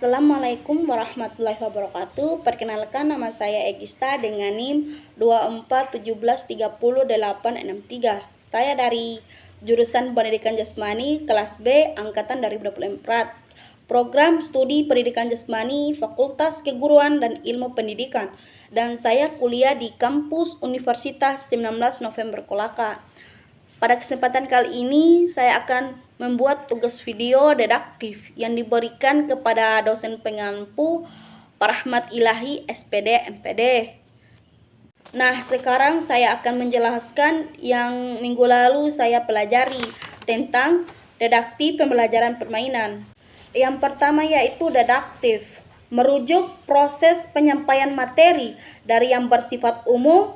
Assalamualaikum warahmatullahi wabarakatuh. Perkenalkan, nama saya Egista dengan NIM 241730863. Saya dari jurusan Pendidikan Jasmani kelas B angkatan 2024. Program Studi Pendidikan Jasmani Fakultas Keguruan dan Ilmu Pendidikan. Dan saya kuliah di kampus Universitas 19 November Kolaka. Pada kesempatan kali ini saya akan membuat tugas video deduktif yang diberikan kepada dosen pengampu Pak Rahmat Ilahi SPD MPD. Nah, sekarang saya akan menjelaskan yang minggu lalu saya pelajari tentang deduktif pembelajaran permainan. Yang pertama yaitu deduktif, merujuk proses penyampaian materi dari yang bersifat umum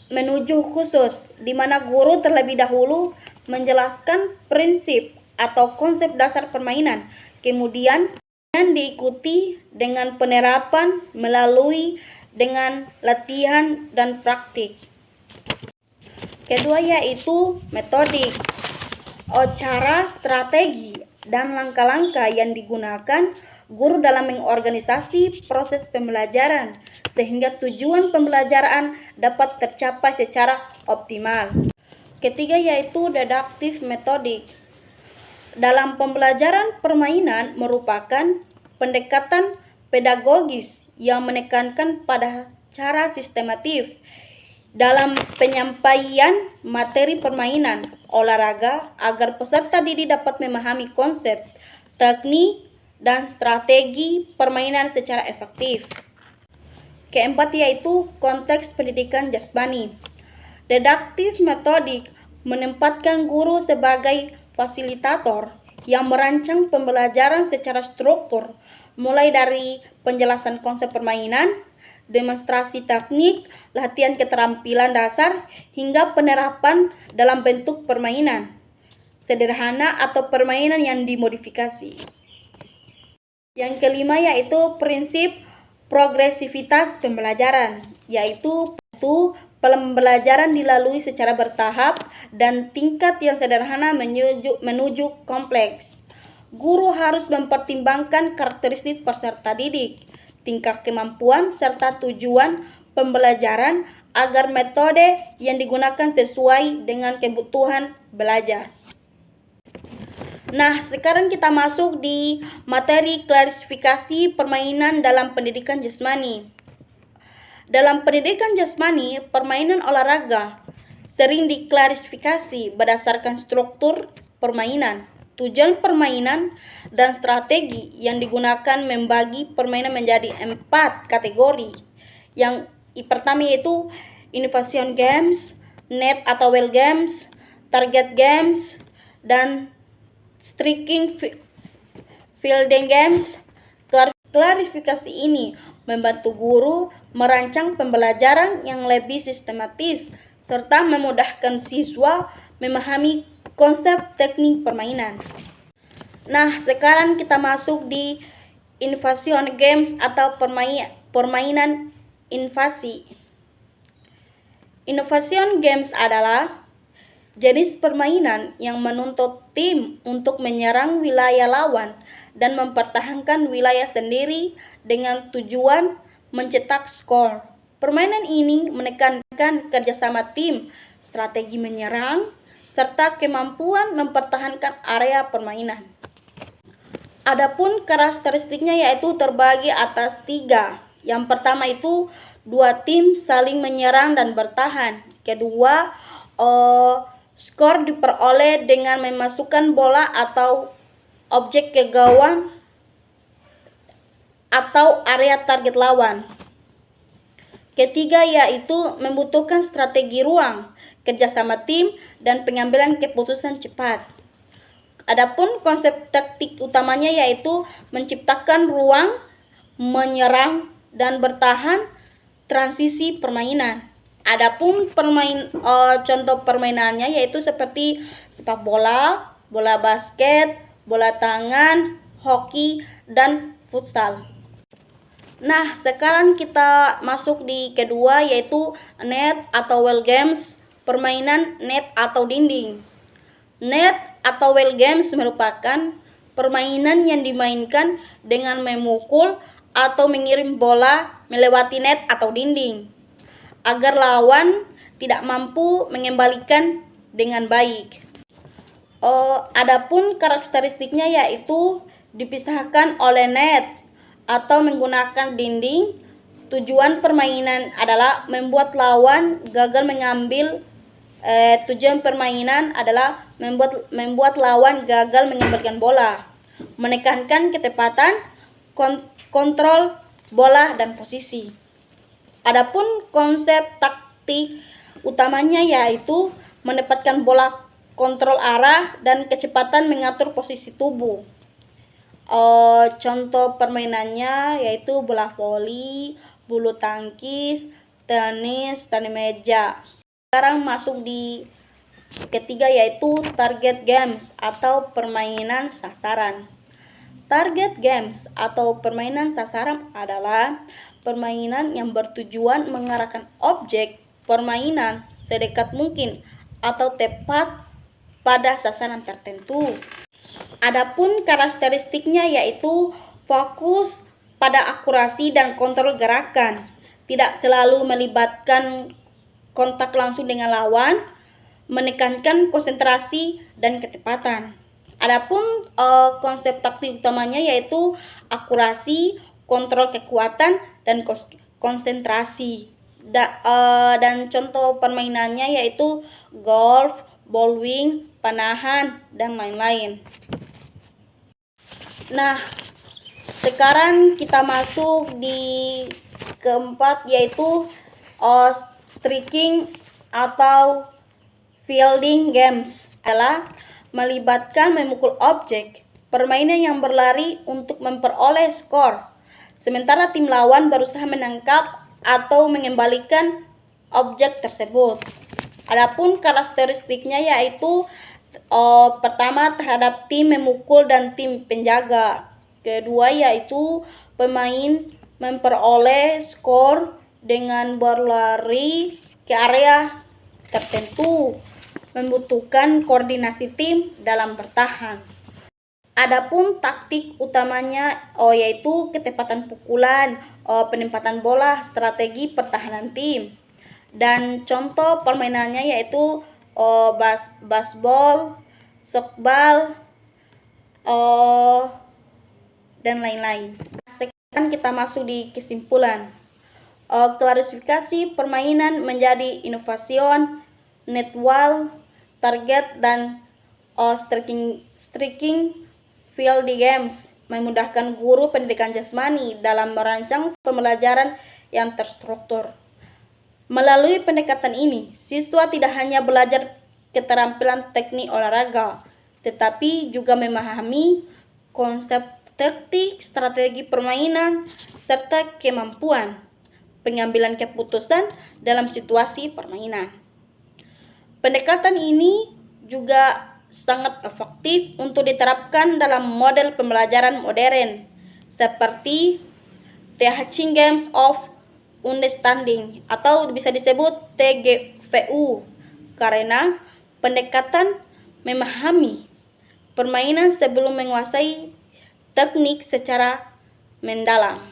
menuju khusus, di mana guru terlebih dahulu menjelaskan prinsip atau konsep dasar permainan, kemudian diikuti dengan penerapan melalui dengan latihan dan praktik. Kedua yaitu metodik, cara, strategi, dan langkah-langkah yang digunakan guru dalam mengorganisasi proses pembelajaran sehingga tujuan pembelajaran dapat tercapai secara optimal. Ketiga yaitu deduktif metodik. Dalam pembelajaran permainan merupakan pendekatan pedagogis yang menekankan pada cara sistematif dalam penyampaian materi permainan olahraga agar peserta didik dapat memahami konsep, teknik, dan strategi permainan secara efektif. Keempat yaitu konteks pendidikan jasmani. Deduktif metodik menempatkan guru sebagai fasilitator yang merancang pembelajaran secara struktur, mulai dari penjelasan konsep permainan, demonstrasi teknik, latihan keterampilan dasar, hingga penerapan dalam bentuk permainan sederhana atau permainan yang dimodifikasi. Yang kelima yaitu prinsip progresivitas pembelajaran, yaitu pembelajaran dilalui secara bertahap dan tingkat yang sederhana menuju kompleks. Guru harus mempertimbangkan karakteristik peserta didik, tingkat kemampuan, serta tujuan pembelajaran agar metode yang digunakan sesuai dengan kebutuhan belajar. Nah, sekarang kita masuk di materi klasifikasi permainan dalam pendidikan jasmani. Dalam pendidikan jasmani, permainan olahraga sering diklasifikasi berdasarkan struktur permainan, tujuan permainan, dan strategi yang digunakan membagi permainan menjadi 4 kategori. Yang pertama yaitu innovation games, net atau well games, target games, dan striking fielding games. Klarifikasi ini membantu guru merancang pembelajaran yang lebih sistematis serta memudahkan siswa memahami konsep teknik permainan. Nah, sekarang kita masuk di innovation games atau permainan invasi. Innovation games adalah jenis permainan yang menuntut tim untuk menyerang wilayah lawan dan mempertahankan wilayah sendiri dengan tujuan mencetak skor. Permainan ini menekankan kerjasama tim, strategi menyerang, serta kemampuan mempertahankan area permainan. Adapun karakteristiknya yaitu terbagi atas 3. Yang pertama itu 2 tim saling menyerang dan bertahan. Kedua, skor diperoleh dengan memasukkan bola atau objek ke gawang atau area target lawan. Ketiga yaitu membutuhkan strategi ruang, kerjasama tim, dan pengambilan keputusan cepat. Adapun konsep taktik utamanya yaitu menciptakan ruang, menyerang, dan bertahan transisi permainan. Adapun contoh permainannya yaitu seperti sepak bola, bola basket, bola tangan, hoki, dan futsal. Nah, sekarang kita masuk di kedua yaitu net atau well games, permainan net atau dinding. Net atau well games merupakan permainan yang dimainkan dengan memukul atau mengirim bola melewati net atau dinding, agar lawan tidak mampu mengembalikan dengan baik. Adapun karakteristiknya yaitu dipisahkan oleh net atau menggunakan dinding. Tujuan permainan adalah membuat lawan gagal mengambil tujuan permainan adalah membuat lawan gagal mengembalikan bola, menekankan ketepatan, kontrol bola dan posisi. Adapun konsep taktik utamanya yaitu menempatkan bola, kontrol arah, dan kecepatan mengatur posisi tubuh. Contoh permainannya yaitu bola voli, bulu tangkis, tenis meja. Sekarang masuk di ketiga yaitu target games atau permainan sasaran. Target games atau permainan sasaran adalah permainan yang bertujuan mengarahkan objek permainan sedekat mungkin atau tepat pada sasaran tertentu. Adapun karakteristiknya yaitu fokus pada akurasi dan kontrol gerakan, tidak selalu melibatkan kontak langsung dengan lawan, menekankan konsentrasi dan ketepatan. Adapun konsep taktik utamanya yaitu akurasi, kontrol kekuatan, dan konsentrasi. Dan contoh permainannya yaitu golf, bowling, panahan, dan lain-lain. Nah, sekarang kita masuk di keempat yaitu striking atau fielding games, adalah melibatkan memukul objek permainan yang berlari untuk memperoleh skor, sementara tim lawan berusaha menangkap atau mengembalikan objek tersebut. Adapun karakteristiknya yaitu pertama terhadap tim memukul dan tim penjaga. Kedua yaitu pemain memperoleh skor dengan berlari ke area tertentu, membutuhkan koordinasi tim dalam bertahan. Adapun taktik utamanya yaitu ketepatan pukulan, penempatan bola, strategi pertahanan tim. Dan contoh permainannya yaitu baseball, softball, dan lain-lain. Sekarang kita masuk di kesimpulan. Klarifikasi permainan menjadi innovation, netball, target, dan striking field games memudahkan guru pendidikan jasmani dalam merancang pembelajaran yang terstruktur. Melalui pendekatan ini, siswa tidak hanya belajar keterampilan teknik olahraga, tetapi juga memahami konsep taktik, strategi permainan, serta kemampuan pengambilan keputusan dalam situasi permainan. Pendekatan ini juga sangat efektif untuk diterapkan dalam model pembelajaran modern seperti Teaching Games of Understanding atau bisa disebut TGVU, karena pendekatan memahami permainan sebelum menguasai teknik secara mendalam.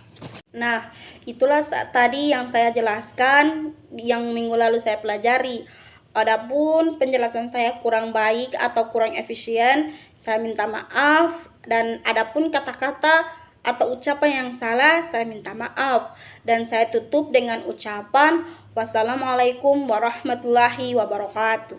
Nah, itulah tadi yang saya jelaskan, yang minggu lalu saya pelajari. Adapun penjelasan saya kurang baik atau kurang efisien, saya minta maaf. Dan adapun kata-kata atau ucapan yang salah, saya minta maaf. Dan saya tutup dengan ucapan wassalamualaikum warahmatullahi wabarakatuh.